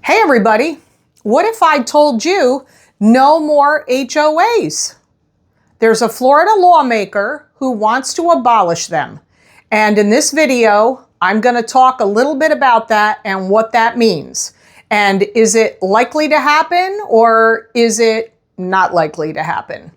Hey everybody, what if I told you no more HOAs? There's a Florida lawmaker who wants to abolish them. And in this video, I'm going to talk a little bit about that and what that means. And is it likely to happen or is it not likely to happen?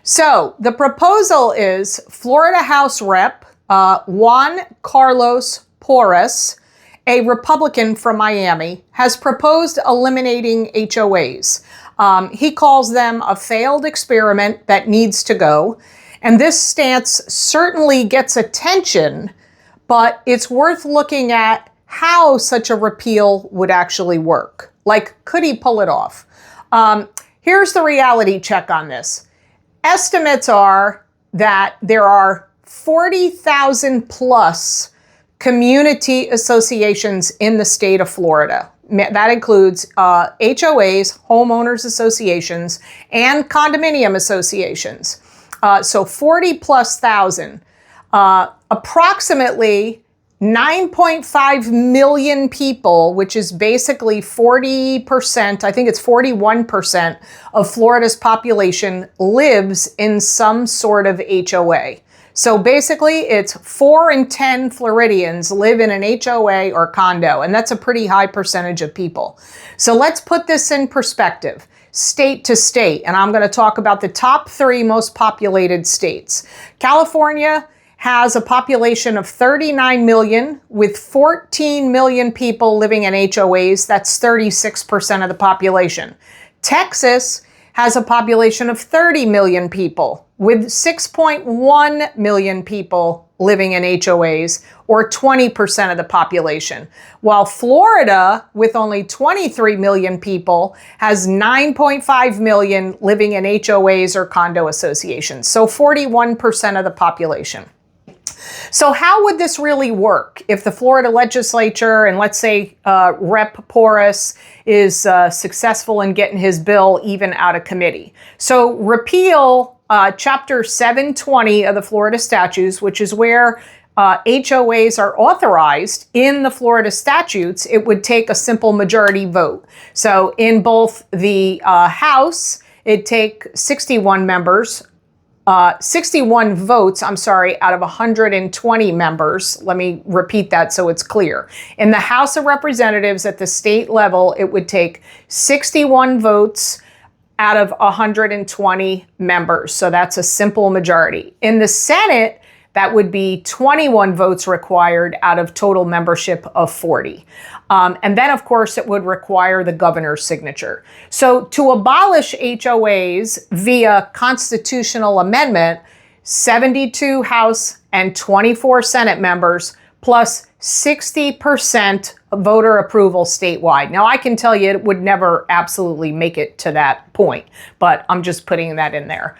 So the proposal is Florida House Rep Juan Carlos Porras, a Republican from Miami, has proposed eliminating HOAs. He calls them a failed experiment that needs to go. And this stance certainly gets attention, but it's worth looking at how such a repeal would actually work. Like, could he pull it off? Here's the reality check on this. Estimates are that there are 40,000 plus community associations in the state of Florida. That includes HOAs, homeowners associations, and condominium associations. So 40 plus thousand. Approximately 9.5 million people, which is basically 40%, I think it's 41% of Florida's population lives in some sort of HOA. So basically, it's 4 in 10 Floridians live in an HOA or condo, and that's a pretty high percentage of people. So let's put this in perspective, state to state, and I'm going to talk about the top 3 most populated states. California has a population of 39 million with 14 million people living in HOAs. That's 36% of the population. Texas has a population of 30 million people with 6.1 million people living in HOAs, or 20% of the population. While Florida, with only 23 million people, has 9.5 million living in HOAs or condo associations, so 41% of the population. So how would this really work if the Florida legislature, and let's say Rep. Porras is successful in getting his bill even out of committee? So repeal Chapter 720 of the Florida statutes, which is where HOAs are authorized in the Florida statutes. It would take a simple majority vote. So in both the House, it'd take 61 votes, out of 120 members. Let me repeat that so it's clear. In the House of Representatives at the state level, it would take 61 votes out of 120 members. So that's a simple majority. In the Senate, that would be 21 votes required out of total membership of 40. And then, of course, it would require the governor's signature. So to abolish HOAs via constitutional amendment, 72 House and 24 Senate members plus 60% voter approval statewide. Now, I can tell you it would never absolutely make it to that point, but I'm just putting that in there.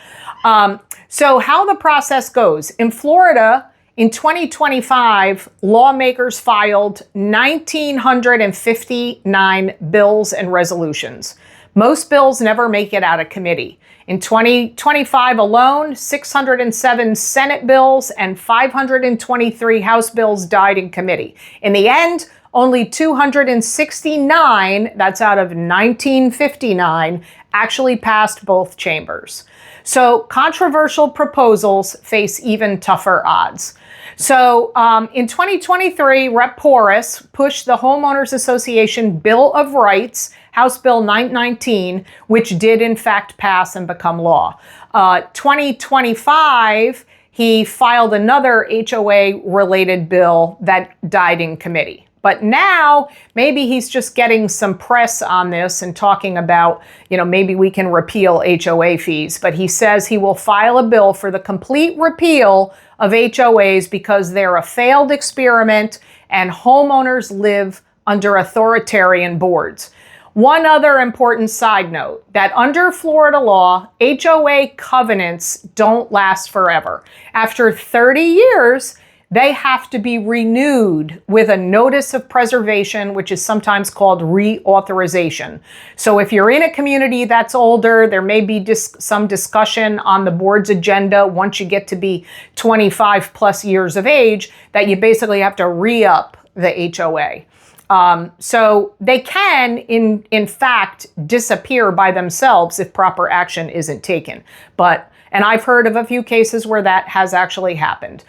So how the process goes. In Florida, in 2025, lawmakers filed 1,959 bills and resolutions. Most bills never make it out of committee. In 2025 alone, 607 Senate bills and 523 House bills died in committee. In the end, only 269, that's out of 1959, actually passed both chambers. So controversial proposals face even tougher odds. So in 2023, Rep. Porras pushed the Homeowners Association Bill of Rights, House Bill 919, which did in fact pass and become law. 2025, he filed another HOA-related bill that died in committee. But now, maybe he's just getting some press on this and talking about, maybe we can repeal HOA fees. But he says he will file a bill for the complete repeal of HOAs because they're a failed experiment and homeowners live under authoritarian boards. One other important side note, that under Florida law, HOA covenants don't last forever. After 30 years, they have to be renewed with a notice of preservation, which is sometimes called reauthorization. So if you're in a community that's older, there may be some discussion on the board's agenda once you get to be 25 plus years of age that you basically have to re-up the HOA. So they can, in fact, disappear by themselves if proper action isn't taken. And I've heard of a few cases where that has actually happened.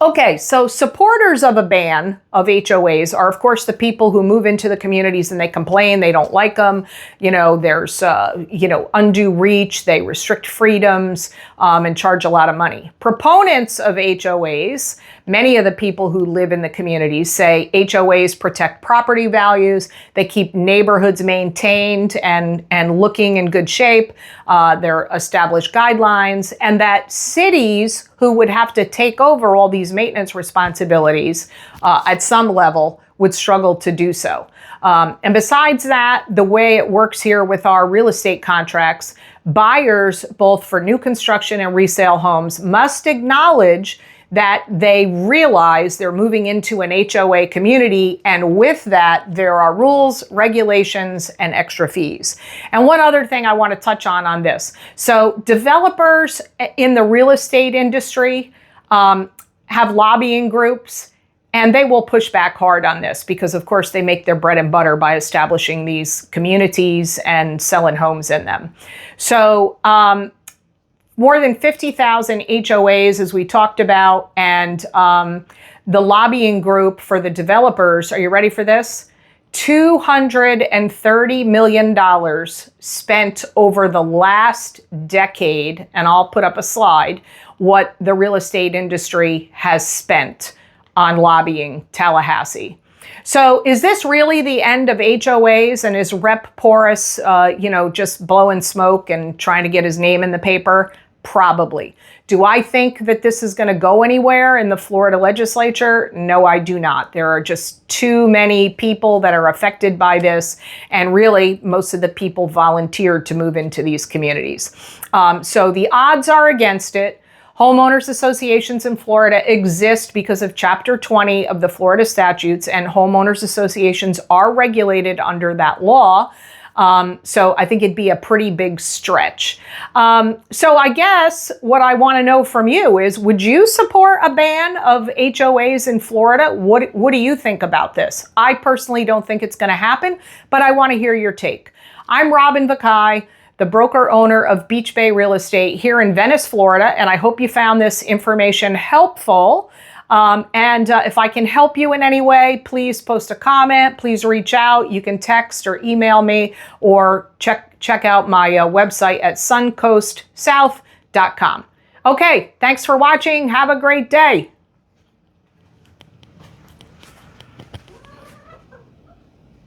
Okay, so supporters of a ban of HOAs are, of course, the people who move into the communities and they complain, they don't like them. There's, undue reach, they restrict freedoms, and charge a lot of money. Proponents of HOAs, many of the people who live in the communities say HOAs protect property values, they keep neighborhoods maintained and looking in good shape, they're established guidelines, and that cities who would have to take over all these maintenance responsibilities at some level would struggle to do so. And besides that, the way it works here with our real estate contracts, buyers, both for new construction and resale homes, must acknowledge that they realize they're moving into an HOA community, and with that, there are rules, regulations, and extra fees. And one other thing I want to touch on this. So developers in the real estate industry have lobbying groups, and they will push back hard on this because, of course, they make their bread and butter by establishing these communities and selling homes in them. So more than 50,000 HOAs, as we talked about, and the lobbying group for the developers, are you ready for this? $230 million spent over the last decade, and I'll put up a slide, what the real estate industry has spent on lobbying Tallahassee. So is this really the end of HOAs, and is Rep. Porras, just blowing smoke and trying to get his name in the paper? Probably. Do I think that this is going to go anywhere in the Florida legislature? No, I do not. There are just too many people that are affected by this, and really most of the people volunteered to move into these communities. So the odds are against it. Homeowners associations in Florida exist because of Chapter 20 of the Florida statutes, and homeowners associations are regulated under that law. So I think it'd be a pretty big stretch. So I guess what I want to know from you is, would you support a ban of HOAs in Florida? What do you think about this? I personally don't think it's going to happen, but I want to hear your take. I'm Robin Vakai, the broker owner of Beach Bay Real Estate here in Venice, Florida, and I hope you found this information helpful. If I can help you in any way, please post a comment, please reach out. You can text or email me, or check out my website at suncoastsouth.com. Okay, thanks for watching. Have a great day.